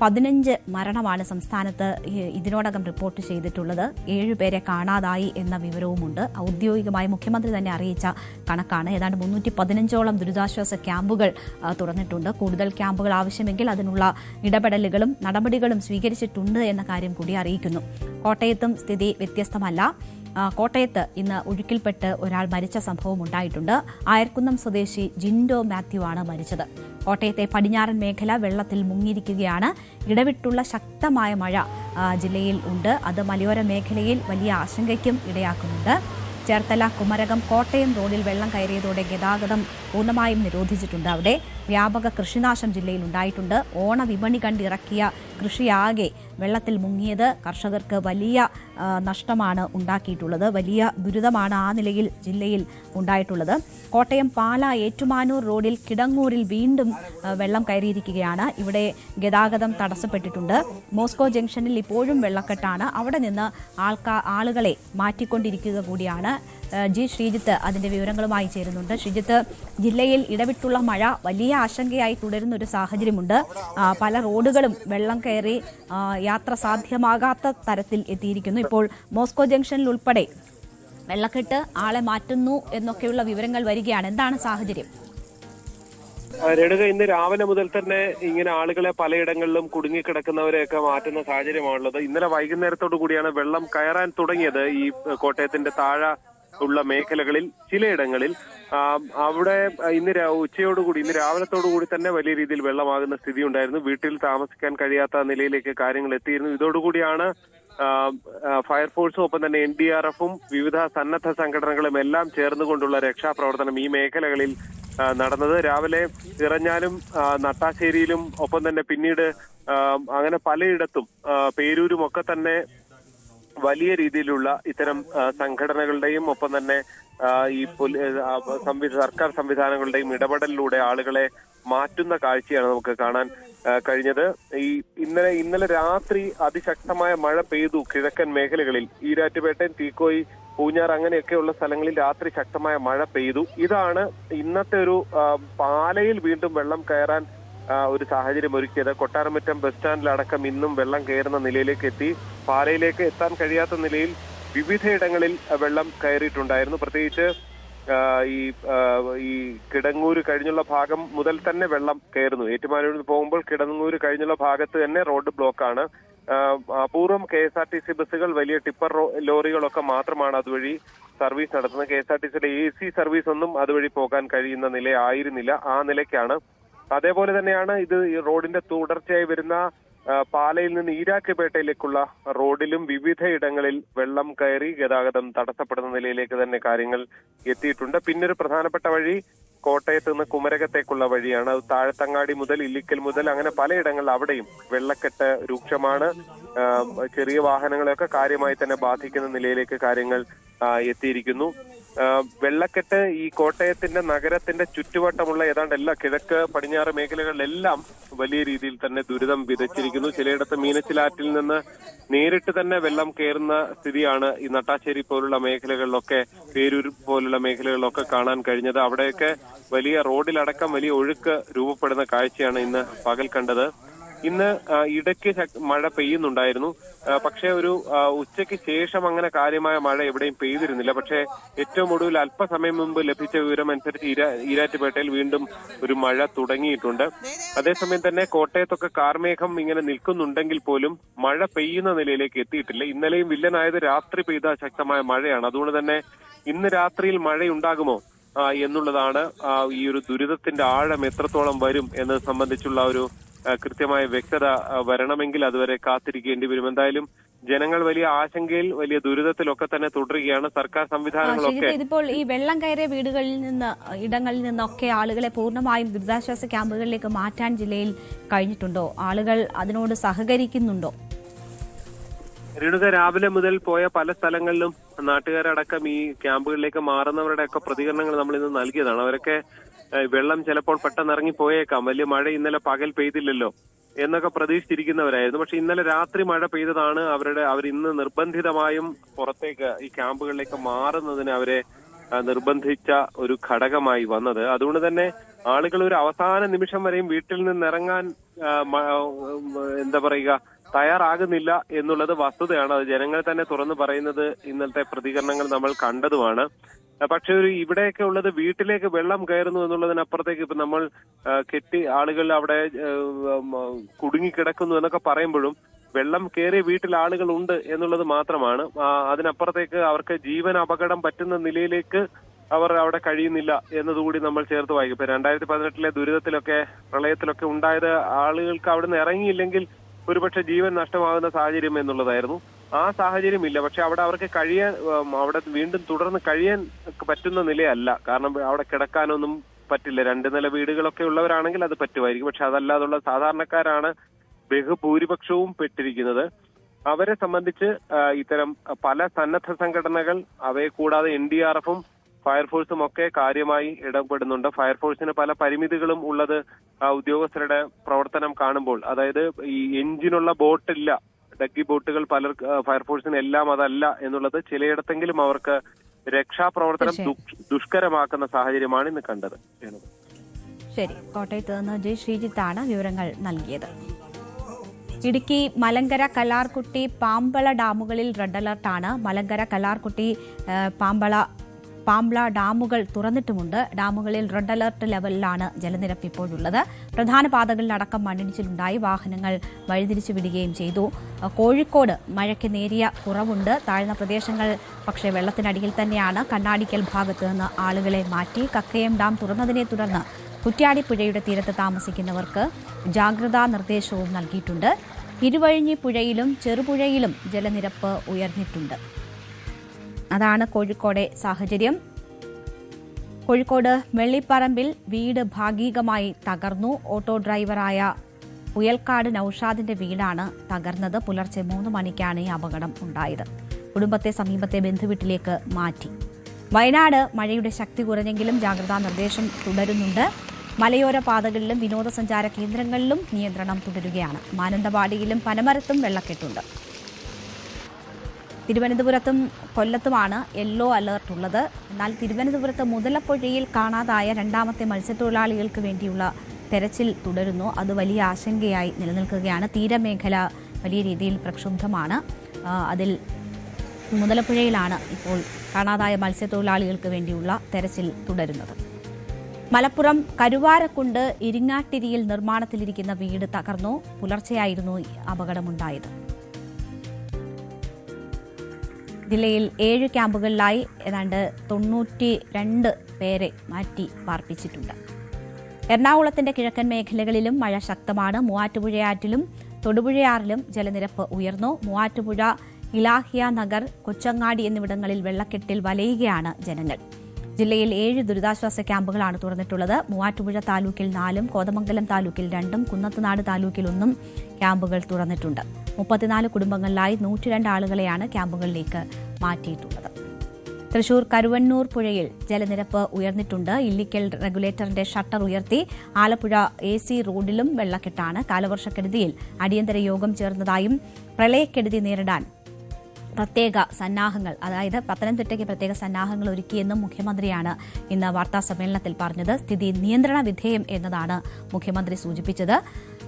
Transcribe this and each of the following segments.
15 മരണമാണ് സംസ്ഥാനത്ത് ഇതിനോടകം റിപ്പോർട്ട് ചെയ്തിട്ടുള്ളത്. 7 പേരെ കാണാതായി എന്ന വിവരവുമുണ്ട്. ഔദ്യോഗികമായി മുഖ്യമന്ത്രി തന്നെ അറിയിച്ച കണക്കാണ്. ഏതാണ്ട് 315ഓളം ദുരിതാശ്വാസ ക്യാമ്പുകൾ തുറന്നിട്ടുണ്ട്. കൂടുതൽ ക്യാമ്പുകൾ ആവശ്യമെങ്കിൽ അതിനുള്ള ഇടപെടലുകളും നടപടികളും സ്വീകരിച്ചിട്ടുണ്ട് എന്ന കാര്യം കൂടി അറിയിക്കുന്നു. കോട്ടയത്തും സ്ഥിതി വ്യത്യസ്തമല്ല. കോട്ടയത്ത് ഇന്ന് ഒഴുക്കിൽപ്പെട്ട് ഒരാൾ മരിച്ച സംഭവം ഉണ്ടായിട്ടുണ്ട്. ആയർക്കുന്നം സ്വദേശി ജിൻഡോ മാത്യു ആണ് മരിച്ചത്. കോട്ടയത്തെ പടിഞ്ഞാറൻ മേഖല വെള്ളത്തിൽ മുങ്ങിയിരിക്കുകയാണ്. ഇടവിട്ടുള്ള ശക്തമായ മഴ ജില്ലയിൽ ഉണ്ട്. അത് മലയോര മേഖലയിൽ വലിയ ആശങ്കയ്ക്കും ഇടയാക്കുന്നുണ്ട്. ചേർത്തല കുമരകം കോട്ടയം റോഡിൽ വെള്ളം കയറിയതോടെ ഗതാഗതം പൂർണ്ണമായും നിരോധിച്ചിട്ടുണ്ട്. അവിടെ വ്യാപക കൃഷിനാശം ജില്ലയിൽ ഉണ്ടായിട്ടുണ്ട്. ഓണവിപണി കണ്ടിറക്കിയ കൃഷിയാകെ വെള്ളത്തിൽ മുങ്ങിയത് കർഷകർക്ക് വലിയ നഷ്ടമാണ് ഉണ്ടാക്കിയിട്ടുള്ളത്. വലിയ ദുരിതമാണ് ആ നിലയിൽ ജില്ലയിൽ ഉണ്ടായിട്ടുള്ളത്. കോട്ടയം പാല ഏറ്റുമാനൂർ റോഡിൽ കിടങ്ങൂരിൽ വീണ്ടും വെള്ളം കയറിയിരിക്കുകയാണ്. ഇവിടെ ഗതാഗതം തടസ്സപ്പെട്ടിട്ടുണ്ട്. മോസ്കോ ജംഗ്ഷനിൽ ഇപ്പോഴും വെള്ളക്കെട്ടാണ്. അവിടെ നിന്ന് ആളുകളെ മാറ്റിക്കൊണ്ടിരിക്കുക കൂടിയാണ്. ജി ശ്രീജിത്ത് അതിന്റെ വിവരങ്ങളുമായി ചേരുന്നുണ്ട്. ശ്രീജിത്ത്, ജില്ലയിൽ ഇടവിട്ടുള്ള മഴ വലിയ ആശങ്കയായി തുടരുന്ന ഒരു സാഹചര്യമുണ്ട്. പല റോഡുകളും വെള്ളം കയറി യാത്ര സാധ്യമാകാത്ത തരത്തിൽ എത്തിയിരിക്കുന്നു. ഇപ്പോൾ മോസ്കോ ജംഗ്ഷനിൽ ഉൾപ്പെടെ വെള്ളക്കെട്ട്, ആളെ മാറ്റുന്നു എന്നൊക്കെയുള്ള വിവരങ്ങൾ വരികയാണ്. എന്താണ് സാഹചര്യം? രേണുക, ഇന്ന് രാവിലെ മുതൽ തന്നെ ഇങ്ങനെ ആളുകളെ പലയിടങ്ങളിലും കുടുങ്ങിക്കിടക്കുന്നവരെയൊക്കെ മാറ്റുന്ന സാഹചര്യമാണുള്ളത്. ഇന്നലെ വൈകുന്നേരത്തോടു കൂടിയാണ് വെള്ളം കയറാൻ തുടങ്ങിയത്. ഈ കോട്ടയത്തിന്റെ താഴെ ഉള്ള മേഖലകളിൽ ചിലയിടങ്ങളിൽ അവിടെ ഇന്ന് ഉച്ചയോടുകൂടി, ഇന്ന് രാവിലത്തോടുകൂടി തന്നെ വലിയ രീതിയിൽ വെള്ളമാകുന്ന സ്ഥിതി ഉണ്ടായിരുന്നു. വീട്ടിൽ താമസിക്കാൻ കഴിയാത്ത നിലയിലേക്ക് കാര്യങ്ങൾ എത്തിയിരുന്നു. ഇതോടുകൂടിയാണ് ഫയർഫോഴ്സും ഒപ്പം തന്നെ NDRFും വിവിധ സന്നദ്ധ സംഘടനകളും എല്ലാം ചേർന്നുകൊണ്ടുള്ള രക്ഷാപ്രവർത്തനം ഈ മേഖലകളിൽ നടന്നത്. രാവിലെ ഇറഞ്ഞാലും നട്ടാശ്ശേരിയിലും ഒപ്പം തന്നെ പിന്നീട് അങ്ങനെ പലയിടത്തും പേരൂരും ഒക്കെ തന്നെ വലിയ രീതിയിലുള്ള ഇത്തരം സംഘടനകളുടെയും ഒപ്പം തന്നെ ഈ സർക്കാർ സംവിധാനങ്ങളുടെയും ഇടപെടലിലൂടെ ആളുകളെ മാറ്റുന്ന കാഴ്ചയാണ് നമുക്ക് കാണാൻ കഴിഞ്ഞത്. ഈ ഇന്നലെ രാത്രി അതിശക്തമായ മഴ പെയ്തു കിഴക്കൻ മേഖലകളിൽ. ഈരാറ്റുപേട്ടൻ, തീക്കോയി, പൂഞ്ഞാർ അങ്ങനെയൊക്കെയുള്ള സ്ഥലങ്ങളിൽ രാത്രി ശക്തമായ മഴ പെയ്തു. ഇതാണ് ഇന്നത്തെ ഒരു പാലയിൽ വീണ്ടും വെള്ളം കയറാൻ ഒരു സാഹചര്യം ഒരുക്കിയത്. കൊട്ടാരമറ്റം ബസ് സ്റ്റാൻഡിലടക്കം ഇന്നും വെള്ളം കയറുന്ന നിലയിലേക്ക് എത്തി. പാലയിലേക്ക് എത്താൻ കഴിയാത്ത നിലയിൽ വിവിധയിടങ്ങളിൽ വെള്ളം കയറിയിട്ടുണ്ടായിരുന്നു. പ്രത്യേകിച്ച് ഈ കിടങ്ങൂര് കഴിഞ്ഞുള്ള ഭാഗം മുതൽ തന്നെ വെള്ളം കയറുന്നു. ഏറ്റുമാനൂരിൽ പോകുമ്പോൾ കിടങ്ങൂര് കഴിഞ്ഞുള്ള ഭാഗത്ത് തന്നെ റോഡ് ബ്ലോക്കാണ്. അപൂർവം KSRTC ബസ്സുകൾ, വലിയ ടിപ്പർ ലോറികളൊക്കെ മാത്രമാണ് അതുവഴി സർവീസ് നടത്തുന്നത്. KSRTCയുടെ AC സർവീസ് ഒന്നും അതുവഴി പോകാൻ കഴിയുന്ന നിലയായിരുന്നില്ല. ആ നിലയ്ക്കാണ്. അതേപോലെ തന്നെയാണ് ഇത് ഈ റോഡിന്റെ തുടർച്ചയായി വരുന്ന പാലയിൽ നിന്ന് ഈരാറ്റുപേട്ടയിലേക്കുള്ള റോഡിലും വിവിധയിടങ്ങളിൽ വെള്ളം കയറി ഗതാഗതം തടസ്സപ്പെടുന്ന നിലയിലേക്ക് തന്നെ കാര്യങ്ങൾ എത്തിയിട്ടുണ്ട്. പിന്നൊരു പ്രധാനപ്പെട്ട വഴി കോട്ടയത്ത് നിന്ന് കുമരകത്തേക്കുള്ള വഴിയാണ്. അത് താഴത്തങ്ങാടി മുതൽ ഇല്ലിക്കൽ മുതൽ അങ്ങനെ പലയിടങ്ങളിൽ അവിടെയും വെള്ളക്കെട്ട് രൂക്ഷമാണ്. ചെറിയ വാഹനങ്ങളെയൊക്കെ കാര്യമായി തന്നെ ബാധിക്കുന്ന നിലയിലേക്ക് കാര്യങ്ങൾ എത്തിയിരിക്കുന്നു. വെള്ളക്കെട്ട് ഈ കോട്ടയത്തിന്റെ നഗരത്തിന്റെ ചുറ്റുവട്ടമുള്ള ഏതാണ്ട് എല്ലാ കിഴക്ക് പടിഞ്ഞാറ് മേഖലകളിലെല്ലാം വലിയ രീതിയിൽ തന്നെ ദുരിതം വിതച്ചിരിക്കുന്നു. ചിലയിടത്ത് മീനച്ചിലാറ്റിൽ നിന്ന് നേരിട്ട് തന്നെ വെള്ളം കയറുന്ന സ്ഥിതിയാണ് ഈ നട്ടാശ്ശേരി പോലുള്ള മേഖലകളിലൊക്കെ, പേരൂർ പോലുള്ള മേഖലകളിലൊക്കെ കാണാൻ കഴിഞ്ഞത്. അവിടെയൊക്കെ വലിയ റോഡിലടക്കം വലിയ ഒഴുക്ക് രൂപപ്പെടുന്ന കാഴ്ചയാണ് ഇന്ന് പകൽ കണ്ടത്. ഇന്ന് ഇടയ്ക്ക് മഴ പെയ്യുന്നുണ്ടായിരുന്നു. പക്ഷേ ഒരു ഉച്ചയ്ക്ക് ശേഷം അങ്ങനെ കാര്യമായ മഴ എവിടെയും പെയ്തിരുന്നില്ല. പക്ഷേ ഏറ്റവും ഒടുവിൽ അല്പസമയം മുമ്പ് ലഭിച്ച വിവരം അനുസരിച്ച് ഈരാറ്റുപേട്ടയിൽ വീണ്ടും ഒരു മഴ തുടങ്ങിയിട്ടുണ്ട്. അതേസമയം തന്നെ കോട്ടയത്തൊക്കെ കാർമേഘം ഇങ്ങനെ നിൽക്കുന്നുണ്ടെങ്കിൽ പോലും മഴ പെയ്യുന്ന നിലയിലേക്ക് എത്തിയിട്ടില്ല. ഇന്നലെയും വില്ലനായത് രാത്രി പെയ്ത ശക്തമായ മഴയാണ്. അതുകൊണ്ട് തന്നെ ഇന്ന് രാത്രിയിൽ മഴയുണ്ടാകുമോ എന്നുള്ളതാണ് ഈ ഒരു ദുരിതത്തിന്റെ ആഴം എത്രത്തോളം വരും എന്നത് സംബന്ധിച്ചുള്ള ഒരു കൃത്യമായ വ്യക്തത വരണമെങ്കിൽ അതുവരെ കാത്തിരിക്കേണ്ടി വരും. എന്തായാലും ജനങ്ങൾ വലിയ ആശങ്കയിൽ, വലിയ ദുരിതത്തിലൊക്കെ തന്നെ തുടരുകയാണ്. സർക്കാർ സംവിധാനങ്ങളൊക്കെ ഇതിപ്പോൾ ഈ വെള്ളം കയറിയ ഇടങ്ങളിൽ നിന്നൊക്കെ ആളുകളെ പൂർണ്ണമായും ദുരിതാശ്വാസ ക്യാമ്പുകളിലേക്ക് മാറ്റാൻ ജില്ലയിൽ കഴിഞ്ഞിട്ടുണ്ടോ? ആളുകൾ അതിനോട് സഹകരിക്കുന്നുണ്ടോ? രേണുക, രാവിലെ മുതൽ പോയ പല സ്ഥലങ്ങളിലും നാട്ടുകാരടക്കം ഈ ക്യാമ്പുകളിലേക്ക് മാറുന്നവരുടെ ഒക്കെ പ്രതികരണങ്ങൾ നമ്മൾ ഇന്ന് നൽകിയതാണ്. അവരൊക്കെ വെള്ളം ചിലപ്പോൾ പെട്ടെന്ന് ഇറങ്ങി പോയേക്കാം, വലിയ മഴ ഇന്നലെ പകൽ പെയ്തില്ലല്ലോ എന്നൊക്കെ പ്രതീക്ഷിച്ചിരിക്കുന്നവരായിരുന്നു. പക്ഷെ ഇന്നലെ രാത്രി മഴ പെയ്തതാണ് അവർ ഇന്ന് നിർബന്ധിതമായും പുറത്തേക്ക് ഈ ക്യാമ്പുകളിലേക്ക് മാറുന്നതിന് അവരെ നിർബന്ധിച്ച ഒരു ഘടകമായി വന്നത്. അതുകൊണ്ട് തന്നെ ആളുകൾ ഒരു അവസാന നിമിഷം വരെയും വീട്ടിൽ നിന്ന് ഇറങ്ങാൻ എന്താ പറയുക തയ്യാറാകുന്നില്ല എന്നുള്ളത് വസ്തുതയാണ്. അത് ജനങ്ങൾ തന്നെ തുറന്നു പറയുന്നത് ഇന്നലത്തെ പ്രതികരണങ്ങൾ നമ്മൾ കണ്ടതുമാണ്. പക്ഷെ ഇവിടെയൊക്കെ ഉള്ളത് വീട്ടിലേക്ക് വെള്ളം കയറുന്നു എന്നുള്ളതിനപ്പുറത്തേക്ക് ഇപ്പൊ നമ്മൾ ആളുകൾ അവിടെ കുടുങ്ങിക്കിടക്കുന്നു എന്നൊക്കെ പറയുമ്പോഴും വെള്ളം കയറിയ വീട്ടിൽ ആളുകൾ ഉണ്ട് എന്നുള്ളത് മാത്രമാണ്. അതിനപ്പുറത്തേക്ക് അവർക്ക് ജീവൻ അപകടം പറ്റുന്ന നിലയിലേക്ക് അവർ അവിടെ കഴിയുന്നില്ല എന്നതുകൂടി നമ്മൾ ചേർത്ത് വായിക്കും. ഇപ്പൊ 2018 ദുരിതത്തിലൊക്കെ പ്രളയത്തിലൊക്കെ ഉണ്ടായത് ആളുകൾക്ക് അവിടുന്ന് ഇറങ്ങിയില്ലെങ്കിൽ ഒരുപക്ഷെ ജീവൻ നഷ്ടമാകുന്ന സാഹചര്യം എന്നുള്ളതായിരുന്നു. ആ സാഹചര്യം ഇല്ല. പക്ഷെ അവിടെ അവർക്ക് അവിടെ വീണ്ടും തുടർന്ന് കഴിയാൻ പറ്റുന്ന നിലയല്ല. കാരണം അവിടെ കിടക്കാനൊന്നും പറ്റില്ല. 2 നില വീടുകളൊക്കെ ഉള്ളവരാണെങ്കിൽ അത് പറ്റുമായിരിക്കും. പക്ഷെ അതല്ലാതുള്ള സാധാരണക്കാരാണ് ബഹുഭൂരിപക്ഷവും പെട്ടിരിക്കുന്നത്. അവരെ സംബന്ധിച്ച് ഇത്തരം പല സന്നദ്ധ സംഘടനകൾ, അവയെ കൂടാതെ NDRF-ഉം ഫയർഫോഴ്സും ഒക്കെ കാര്യമായി ഇടപെടുന്നുണ്ട്. ഫയർഫോഴ്സിന് പല പരിമിതികളും ഉള്ളത് ഉദ്യോഗസ്ഥരുടെ പ്രവർത്തനം കാണുമ്പോൾ, അതായത് ഈ എഞ്ചിനുള്ള ബോട്ടില്ല, ഡഗ്ഗി ബോട്ടുകൾ ഫയർഫോഴ്സിന് എല്ലാം അതല്ല എന്നുള്ളത് ചിലയിടത്തെങ്കിലും അവർക്ക് രക്ഷാപ്രവർത്തനം ദുഷ്കരമാക്കുന്ന സാഹചര്യമാണ് ഇന്ന് കണ്ടത്. ശരി, കോട്ടയത്ത് നിന്ന് ജി ശ്രീജിത്താണ് വിവരങ്ങൾ നൽകിയത്. ഇടുക്കി മലങ്കര, കല്ലാർകുട്ടി, പാമ്പള ഡാമുകളിൽ റെഡ് അലർട്ടാണ്. മലങ്കര, കല്ലാർകുട്ടി, പാമ്പള ഡാമുകൾ തുറന്നിട്ടുമുണ്ട്. ഡാമുകളിൽ റെഡ് അലർട്ട് ലെവലിലാണ് ജലനിരപ്പ് ഇപ്പോഴുള്ളത്. പ്രധാന പാതകളിലടക്കം മണ്ണിടിച്ചിലുണ്ടായി, വാഹനങ്ങൾ വഴിതിരിച്ചു വിടുകയും ചെയ്തു. കോഴിക്കോട് മഴയ്ക്ക് നേരിയ കുറവുണ്ട്. താഴ്ന്ന പ്രദേശങ്ങൾ പക്ഷേ വെള്ളത്തിനടിയിൽ തന്നെയാണ്. കണ്ണാടിക്കൽ ഭാഗത്ത് നിന്ന് ആളുകളെ മാറ്റി. കക്കയം ഡാം തുറന്നതിനെ തുടർന്ന് കുറ്റ്യാടിപ്പുഴയുടെ തീരത്ത് താമസിക്കുന്നവർക്ക് ജാഗ്രതാ നിർദ്ദേശവും നൽകിയിട്ടുണ്ട്. ഇരുവഴിഞ്ഞി പുഴയിലും ചെറുപുഴയിലും ജലനിരപ്പ് ഉയർന്നിട്ടുണ്ട്. അതാണ് കോഴിക്കോടെ സാഹചര്യം. കോഴിക്കോട് വെള്ളിപ്പറമ്പിൽ വീട് ഭാഗികമായി തകർന്നു. ഓട്ടോ ഡ്രൈവറായ പുയൽക്കാട് നൌഷാദിന്റെ വീടാണ് തകർന്നത്. പുലർച്ചെ 3 മണിക്കാണ് ഈ അപകടം ഉണ്ടായത്. കുടുംബത്തെ സമീപത്തെ ബന്ധുവീട്ടിലേക്ക് മാറ്റി. വയനാട് മഴയുടെ ശക്തി കുറഞ്ഞെങ്കിലും ജാഗ്രതാ നിർദ്ദേശം തുടരുന്നുണ്ട്. മലയോര പാതകളിലും വിനോദസഞ്ചാര കേന്ദ്രങ്ങളിലും നിയന്ത്രണം തുടരുകയാണ്. മാനന്തവാടിയിലും പനമരത്തും വെള്ളക്കെട്ടുണ്ട്. തിരുവനന്തപുരത്തും കൊല്ലത്തുമാണ് യെല്ലോ അലർട്ട് ഉള്ളത്. എന്നാൽ തിരുവനന്തപുരത്ത് മുതലപ്പുഴയിൽ കാണാതായ 2ാമത്തെ മത്സ്യത്തൊഴിലാളികൾക്ക് വേണ്ടിയുള്ള തെരച്ചിൽ തുടരുന്നു. അത് വലിയ ആശങ്കയായി നിലനിൽക്കുകയാണ്. തീരമേഖല വലിയ രീതിയിൽ പ്രക്ഷുബ്ധമാണ്. അതിൽ മുതലപ്പുഴയിലാണ് ഇപ്പോൾ കാണാതായ മത്സ്യത്തൊഴിലാളികൾക്ക് വേണ്ടിയുള്ള തെരച്ചിൽ തുടരുന്നത്. മലപ്പുറം കരുവാരക്കുണ്ട് ഇരിങ്ങാട്ടിരിയിൽ നിർമ്മാണത്തിലിരിക്കുന്ന വീട് തകർന്നു. പുലർച്ചെയായിരുന്നു അപകടമുണ്ടായത്. ജില്ലയിൽ 7 ക്യാമ്പുകളിലായി ഏതാണ്ട് 92 പേരെ മാറ്റി പാർപ്പിച്ചിട്ടുണ്ട്. എറണാകുളത്തിന്റെ കിഴക്കൻ മേഖലകളിലും മഴ ശക്തമാണ്. മൂവാറ്റുപുഴയാറ്റിലും തൊടുപുഴയാറിലും ജലനിരപ്പ് ഉയർന്നു. മൂവാറ്റുപുഴ, ഇലാഹിയ നഗർ, കൊച്ചങ്ങാടി എന്നിവിടങ്ങളിൽ വെള്ളക്കെട്ടിൽ വലയുകയാണ് ജനങ്ങൾ. ജില്ലയിൽ 7 ദുരിതാശ്വാസ ക്യാമ്പുകളാണ് തുറന്നിട്ടുള്ളത്. മൂവാറ്റുപുഴ താലൂക്കിൽ 4, കോതമംഗലം താലൂക്കിൽ 2, കുന്നത്തുനാട് താലൂക്കിൽ 1 ക്യാമ്പുകൾ തുറന്നിട്ടുണ്ട്. 34 കുടുംബങ്ങളിലായി 102 ആളുകളെയാണ് ക്യാമ്പുകളിലേക്ക് മാറ്റിയിട്ടുള്ളത്. തൃശൂർ കരുവന്നൂർ പുഴയിൽ ജലനിരപ്പ് ഉയർന്നിട്ടുണ്ട്. ഇല്ലിക്കൽ റെഗുലേറ്ററിന്റെ ഷട്ടർ ഉയർത്തി. ആലപ്പുഴ AC റോഡിലും വെള്ളക്കെട്ടാണ്. കാലവർഷക്കെടുതിയിൽ അടിയന്തര യോഗം ചേർന്നതായും പ്രളയക്കെടുതി നേരിടാൻ പ്രത്യേക സന്നാഹങ്ങൾ, അതായത് പത്തനംതിട്ടയ്ക്ക് പ്രത്യേക സന്നാഹങ്ങൾ ഒരുക്കിയെന്നും മുഖ്യമന്ത്രിയാണ് ഇന്ന് വാർത്താ സമ്മേളനത്തിൽ പറഞ്ഞത്. സ്ഥിതി നിയന്ത്രണ വിധേയം എന്നതാണ് മുഖ്യമന്ത്രി സൂചിപ്പിച്ചത്.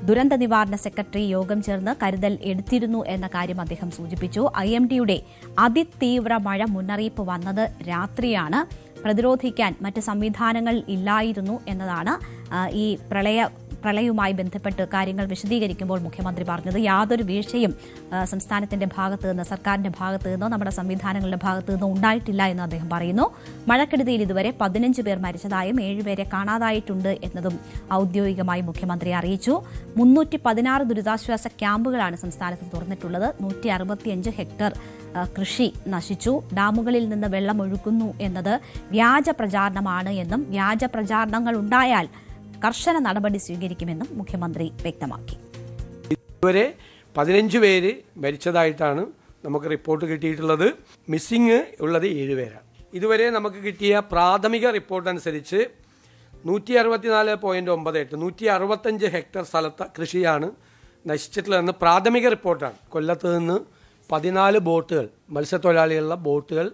ദുരന്ത നിവാരണ സെക്രട്ടറി യോഗം ചേർന്ന് കരുതൽ എടുത്തിരുന്നു എന്ന കാര്യം അദ്ദേഹം സൂചിപ്പിച്ചു. IMDയുടെ അതിതീവ്ര മഴ മുന്നറിയിപ്പ് വന്നത് രാത്രിയാണ്. പ്രതിരോധിക്കാൻ മറ്റ് സംവിധാനങ്ങൾ ഇല്ലായിരുന്നു എന്നതാണ് ഈ പ്രളയവുമായി ബന്ധപ്പെട്ട് കാര്യങ്ങൾ വിശദീകരിക്കുമ്പോൾ മുഖ്യമന്ത്രി പറഞ്ഞത്. യാതൊരു വീഴ്ചയും സംസ്ഥാനത്തിന്റെ ഭാഗത്തു നിന്ന്, സർക്കാരിന്റെ ഭാഗത്തു നിന്നോ നമ്മുടെ സംവിധാനങ്ങളുടെ ഭാഗത്തു നിന്നോ ഉണ്ടായിട്ടില്ല എന്ന് അദ്ദേഹം പറയുന്നു. മഴക്കെടുതിയിൽ ഇതുവരെ 15 പേർ മരിച്ചതായും 7 പേരെ കാണാതായിട്ടുണ്ട് എന്നതും ഔദ്യോഗികമായി മുഖ്യമന്ത്രി അറിയിച്ചു. 316 ദുരിതാശ്വാസ ക്യാമ്പുകളാണ് സംസ്ഥാനത്ത് തുറന്നിട്ടുള്ളത്. 165 ഹെക്ടർ കൃഷി നശിച്ചു. ഡാമുകളിൽ നിന്ന് വെള്ളം ഒഴുകുന്നു എന്നത് വ്യാജ പ്രചാരണമാണ് എന്നും വ്യാജ പ്രചാരണങ്ങൾ ഉണ്ടായാൽ കർശന നടപടി സ്വീകരിക്കുമെന്നും മുഖ്യമന്ത്രി വ്യക്തമാക്കി. ഇതുവരെ 15 പേര് മരിച്ചതായിട്ടാണ് നമുക്ക് റിപ്പോർട്ട് കിട്ടിയിട്ടുള്ളത്. മിസ്സിംഗ് ഉള്ളത് 7 പേരാണ്. ഇതുവരെ നമുക്ക് കിട്ടിയ പ്രാഥമിക റിപ്പോർട്ട് അനുസരിച്ച് 164.98 165 ഹെക്ടർ സ്ഥലത്ത് കൃഷിയാണ് നശിച്ചിട്ടുള്ളതെന്ന് പ്രാഥമിക റിപ്പോർട്ടാണ്. കൊല്ലത്ത് നിന്ന് 14 ബോട്ടുകൾ, മത്സ്യത്തൊഴിലാളികളുടെ ബോട്ടുകൾ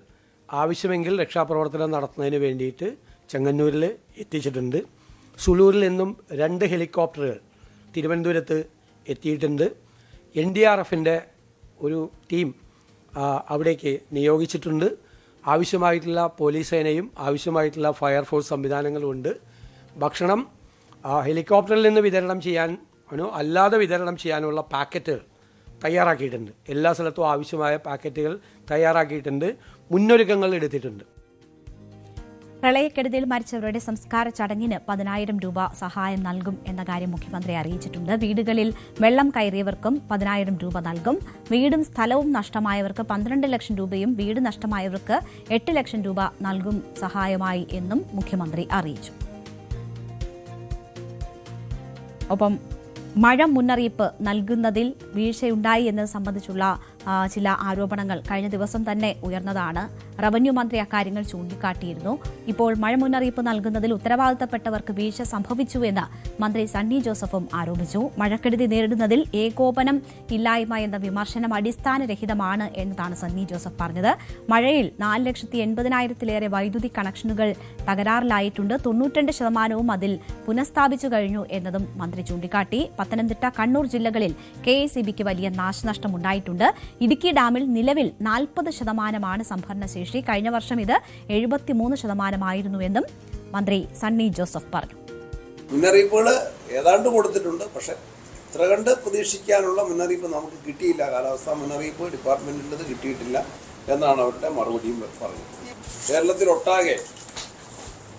ആവശ്യമെങ്കിൽ രക്ഷാപ്രവർത്തനം നടത്തുന്നതിന് വേണ്ടിയിട്ട് ചെങ്ങന്നൂരിൽ എത്തിച്ചിട്ടുണ്ട്. സുലൂരിൽ നിന്നും 2 ഹെലികോപ്റ്ററുകൾ തിരുവനന്തപുരത്ത് എത്തിയിട്ടുണ്ട്. NDRFൻ്റെ ഒരു ടീം അവിടേക്ക് നിയോഗിച്ചിട്ടുണ്ട്. ആവശ്യമായിട്ടുള്ള പോലീസ് സേനയും ആവശ്യമായിട്ടുള്ള ഫയർഫോഴ്സ് സംവിധാനങ്ങളും ഉണ്ട്. ഭക്ഷണം ഹെലികോപ്റ്ററിൽ നിന്ന് വിതരണം ചെയ്യാനോ അല്ലാതെ വിതരണം ചെയ്യാനുള്ള പാക്കറ്റുകൾ തയ്യാറാക്കിയിട്ടുണ്ട്. എല്ലാ സ്ഥലത്തും ആവശ്യമായ പാക്കറ്റുകൾ തയ്യാറാക്കിയിട്ടുണ്ട്. മുന്നൊരുക്കങ്ങൾ എടുത്തിട്ടുണ്ട്. പ്രളയക്കെടുതിയിൽ മരിച്ചവരുടെ സംസ്കാര ചടങ്ങിന് 10,000 രൂപ സഹായം നൽകും എന്ന കാര്യം മുഖ്യമന്ത്രി അറിയിച്ചിട്ടുണ്ട്. വീടുകളിൽ വെള്ളം കയറിയവർക്കും 10,000 രൂപ നൽകും. വീടും സ്ഥലവും നഷ്ടമായവർക്ക് 12 ലക്ഷം രൂപയും വീട് നഷ്ടമായവർക്ക് 8 ലക്ഷം രൂപ നൽകും സഹായമായി എന്നും മുഖ്യമന്ത്രി അറിയിച്ചു. ഒപ്പം മഴ മുന്നറിയിപ്പ് നൽകുന്നതിൽ വീഴ്ചയുണ്ടായി എന്നത് സംബന്ധിച്ചുള്ള ചില ആരോപണങ്ങൾ കഴിഞ്ഞ ദിവസം തന്നെ ഉയർന്നതാണ്. റവന്യൂ മന്ത്രി അക്കാര്യങ്ങൾ ചൂണ്ടിക്കാട്ടിയിരുന്നു. ഇപ്പോൾ മഴ മുന്നറിയിപ്പ് നൽകുന്നതിൽ ഉത്തരവാദിത്തപ്പെട്ടവർക്ക് വീഴ്ച സംഭവിച്ചുവെന്ന് മന്ത്രി സണ്ണി ജോസഫും ആരോപിച്ചു. മഴക്കെടുതി നേരിടുന്നതിൽ ഏകോപനം ഇല്ലായ്മ എന്ന വിമർശനം അടിസ്ഥാനരഹിതമാണ് എന്നതാണ് സണ്ണി ജോസഫ് പറഞ്ഞത്. മഴയിൽ 4,80,000-ലേറെ വൈദ്യുതി കണക്ഷനുകൾ തകരാറിലായിട്ടുണ്ട്. 92% അതിൽ പുനഃസ്ഥാപിച്ചു കഴിഞ്ഞു എന്നതും മന്ത്രി ചൂണ്ടിക്കാട്ടി. പത്തനംതിട്ട, കണ്ണൂർ ജില്ലകളിൽ KECBക്ക് വലിയ നാശനഷ്ടമുണ്ടായിട്ടുണ്ട്. ഇടുക്കി ഡാമിൽ നിലവിൽ 40% സംഭരണശേഷി. കഴിഞ്ഞ വർഷം ഇത് 73%ആയിരുന്നുവെന്നും മന്ത്രി സണ്ണി ജോസഫ് പറഞ്ഞു. മുന്നറിയിപ്പുകൾ ഏതാണ്ട് കൊടുത്തിട്ടുണ്ട്. പക്ഷെ ഇത്ര കണ്ട് പ്രതീക്ഷിക്കാനുള്ള മുന്നറിയിപ്പ് നമുക്ക് കിട്ടിയില്ല. കാലാവസ്ഥാ മുന്നറിയിപ്പ് ഡിപ്പാർട്ട്മെന്റിൻ്റെത് കിട്ടിയിട്ടില്ല എന്നാണ് അവരുടെ മറുപടിയും പറഞ്ഞത്. കേരളത്തിലൊട്ടാകെ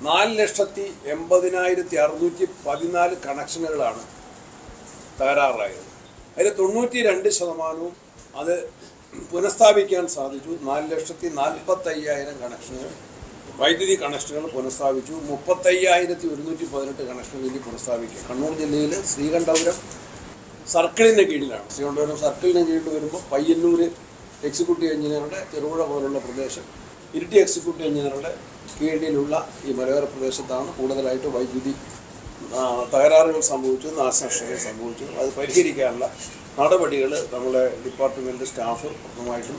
4,80,614 കണക്ഷനുകളാണ് തകരാറായത്. അതിൽ 92% അത് പുനഃസ്ഥാപിക്കാൻ സാധിച്ചു. 4,45,000 കണക്ഷനുകൾ വൈദ്യുതി കണക്ഷനുകൾ പുനഃസ്ഥാപിച്ചു. 35,118 കണക്ഷനുകൾ ഇനി പുനഃസ്ഥാപിക്കും. കണ്ണൂർ ജില്ലയിൽ ശ്രീകണ്ഠപുരം സർക്കിളിൻ്റെ കീഴിലാണ്. ശ്രീകണ്ഠപുരം സർക്കിളിന് കീഴിൽ വരുമ്പോൾ പയ്യന്നൂർ എക്സിക്യൂട്ടീവ് എഞ്ചിനീയറുടെ ചെറുപുഴ പോലുള്ള പ്രദേശം, ഇരിട്ടി എക്സിക്യൂട്ടീവ് എഞ്ചിനീയറുടെ കീഴിലുള്ള ഈ മലയോര പ്രദേശത്താണ് കൂടുതലായിട്ട് വൈദ്യുതി തകരാറുകൾ സംഭവിച്ചു, നാശനഷ്ടങ്ങൾ സംഭവിച്ചു. അത് പരിഹരിക്കാനുള്ള നടപടികൾ നമ്മുടെ ഡിപ്പാർട്ട്മെന്റ് സ്റ്റാഫ് പൂർണ്ണമായിട്ടും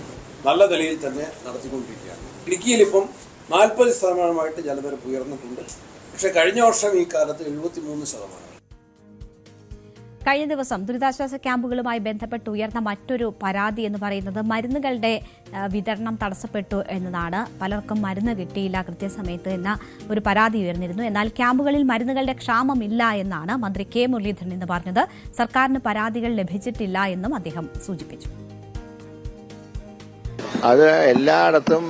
നല്ല നിലയിൽ തന്നെ നടത്തിക്കൊണ്ടിരിക്കുകയാണ്. ഇടുക്കിയിൽ ഇപ്പം 40% ജലനിരപ്പ് ഉയർന്നിട്ടുണ്ട്. പക്ഷേ കഴിഞ്ഞ വർഷം ഈ കാലത്ത് 73%. കഴിഞ്ഞ ദിവസം ദുരിതാശ്വാസ ക്യാമ്പുകളുമായി ബന്ധപ്പെട്ട് ഉയർന്ന മറ്റൊരു പരാതി എന്ന് പറയുന്നത് മരുന്നുകളുടെ വിതരണം തടസ്സപ്പെട്ടു എന്നതാണ്. പലർക്കും മരുന്ന് കിട്ടിയില്ല കൃത്യസമയത്ത് എന്ന ഒരു പരാതി ഉയർന്നിരുന്നു. എന്നാൽ ക്യാമ്പുകളിൽ മരുന്നുകളുടെ ക്ഷാമമില്ല എന്നാണ് മന്ത്രി കെ മുരളീധരൻ ഇന്ന് പറഞ്ഞത്. സർക്കാരിന് പരാതികൾ ലഭിച്ചിട്ടില്ല എന്നും അദ്ദേഹം സൂചിപ്പിച്ചു. അത് എല്ലായിടത്തും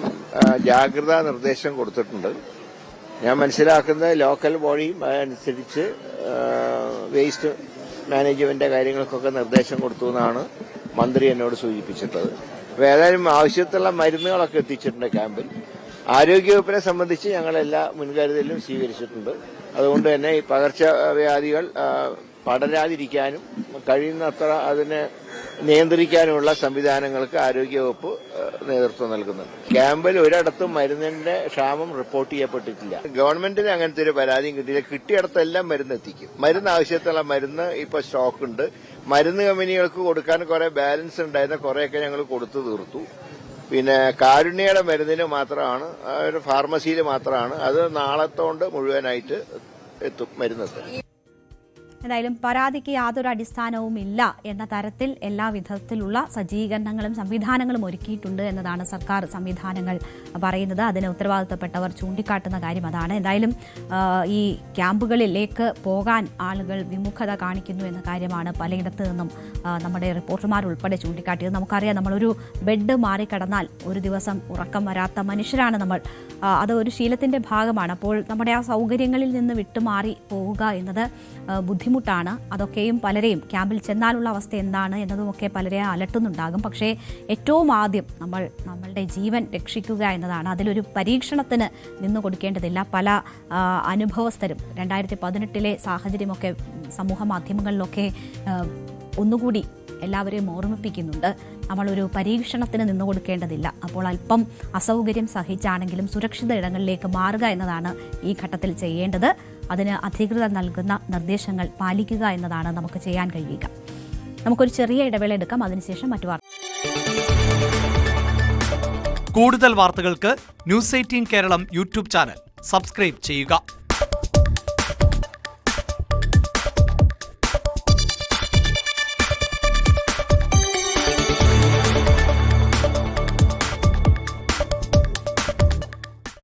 ജാഗ്രതാ നിർദ്ദേശം കൊടുത്തിട്ടുണ്ട്. ഞാൻ മനസ്സിലാക്കുന്നത് ലോക്കൽ ബോഡിയും അതനുസരിച്ച് വേസ്റ്റ് മാനേജ്മെന്റ് കാര്യങ്ങൾക്കൊക്കെ നിർദ്ദേശം കൊടുത്തു എന്നാണ് മന്ത്രി എന്നോട് സൂചിപ്പിച്ചിട്ടുള്ളത്. അപ്പോൾ ഏതായാലും ആവശ്യത്തിലുള്ള മരുന്നുകളൊക്കെ എത്തിച്ചിട്ടുണ്ട് ക്യാമ്പിൽ. ആരോഗ്യവകുപ്പിനെ സംബന്ധിച്ച് ഞങ്ങൾ എല്ലാ മുൻകരുതലും സ്വീകരിച്ചിട്ടുണ്ട്. അതുകൊണ്ട് തന്നെ ഈ പകർച്ചവ്യാധികൾ പടരാതിരിക്കാനും കഴിയുന്നത്ര അതിനെ നിയന്ത്രിക്കാനുമുള്ള സംവിധാനങ്ങൾക്ക് ആരോഗ്യവകുപ്പ് നേതൃത്വം നൽകുന്നുണ്ട്. ക്യാമ്പിൽ ഒരിടത്തും മരുന്നിന്റെ ക്ഷാമം റിപ്പോർട്ട് ചെയ്യപ്പെട്ടിട്ടില്ല. ഗവൺമെന്റിന് അങ്ങനത്തെ ഒരു പരാതിയും കിട്ടിയില്ല. കിട്ടിയിടത്തെല്ലാം മരുന്ന് എത്തിക്കും. മരുന്ന് ആവശ്യത്തിലുള്ള മരുന്ന് ഇപ്പൊ സ്റ്റോക്ക് ഉണ്ട്. മരുന്ന് കമ്പനികൾക്ക് കൊടുക്കാൻ കുറെ ബാലൻസ് ഉണ്ടായിരുന്ന കുറെയൊക്കെ ഞങ്ങൾ കൊടുത്തു തീർത്തു. പിന്നെ കാരുണ്യയുടെ മരുന്നിന് മാത്രമാണ്, ഒരു ഫാർമസിയിൽ മാത്രമാണ്. അത് നാളത്തോണ്ട് മുഴുവനായിട്ട് എത്തും, മരുന്നെത്തും. എന്തായാലും പരാതിക്ക് യാതൊരു അടിസ്ഥാനവും ഇല്ല എന്ന തരത്തിൽ എല്ലാ വിധത്തിലുള്ള സജ്ജീകരണങ്ങളും സംവിധാനങ്ങളും ഒരുക്കിയിട്ടുണ്ട് എന്നതാണ് സർക്കാർ സംവിധാനങ്ങൾ പറയുന്നത്. അതിന് ഉത്തരവാദിത്തപ്പെട്ടവർ ചൂണ്ടിക്കാട്ടുന്ന കാര്യം അതാണ്. എന്തായാലും ഈ ക്യാമ്പുകളിലേക്ക് പോകാൻ ആളുകൾ വിമുഖത കാണിക്കുന്നു എന്ന കാര്യമാണ് പലയിടത്തു നിന്നും നമ്മുടെ റിപ്പോർട്ടർമാർ ഉൾപ്പെടെ ചൂണ്ടിക്കാട്ടിയത്. നമുക്കറിയാം, നമ്മളൊരു ബെഡ് മാറിക്കടന്നാൽ ഒരു ദിവസം ഉറക്കം വരാത്ത മനുഷ്യരാണ് നമ്മൾ. അത് ഒരു ശീലത്തിന്റെ ഭാഗമാണ്. അപ്പോൾ നമ്മുടെ ആ സൗകര്യങ്ങളിൽ നിന്ന് വിട്ടുമാറി പോവുക എന്നത് ബുദ്ധിമുട്ടാണ്. അതൊക്കെയും പലരെയും ക്യാമ്പിൽ ചെന്നാലുള്ള അവസ്ഥ എന്താണ് എന്നതുമൊക്കെ പലരെ അലട്ടുന്നുണ്ടാകും. പക്ഷേ ഏറ്റവും ആദ്യം നമ്മളുടെ ജീവൻ രക്ഷിക്കുക എന്നതാണ്. അതിലൊരു പരീക്ഷണത്തിന് നിന്നു കൊടുക്കേണ്ടതില്ല. പല അനുഭവസ്ഥരും 2018 സാഹചര്യമൊക്കെ സമൂഹ മാധ്യമങ്ങളിലൊക്കെ ഒന്നുകൂടി എല്ലാവരെയും ഓർമ്മിപ്പിക്കുന്നുണ്ട്. നമ്മളൊരു പരീക്ഷണത്തിന് നിന്നു കൊടുക്കേണ്ടതില്ല. അപ്പോൾ അല്പം അസൗകര്യം സഹിച്ചാണെങ്കിലും സുരക്ഷിത ഇടങ്ങളിലേക്ക് മാറുക എന്നതാണ് ഈ ഘട്ടത്തിൽ ചെയ്യേണ്ടത്. അതിന് അധികൃതർ നൽകുന്ന നിർദ്ദേശങ്ങൾ പാലിക്കുക എന്നതാണ് നമുക്ക് ചെയ്യാൻ കഴിയുക. നമുക്കൊരു ചെറിയ ഇടവേള എടുക്കാം. അതിനുശേഷം മറ്റു വാർത്ത. കൂടുതൽ വാർത്തകൾക്ക് news 18 Keralam YouTube channel subscribe ചെയ്യുക.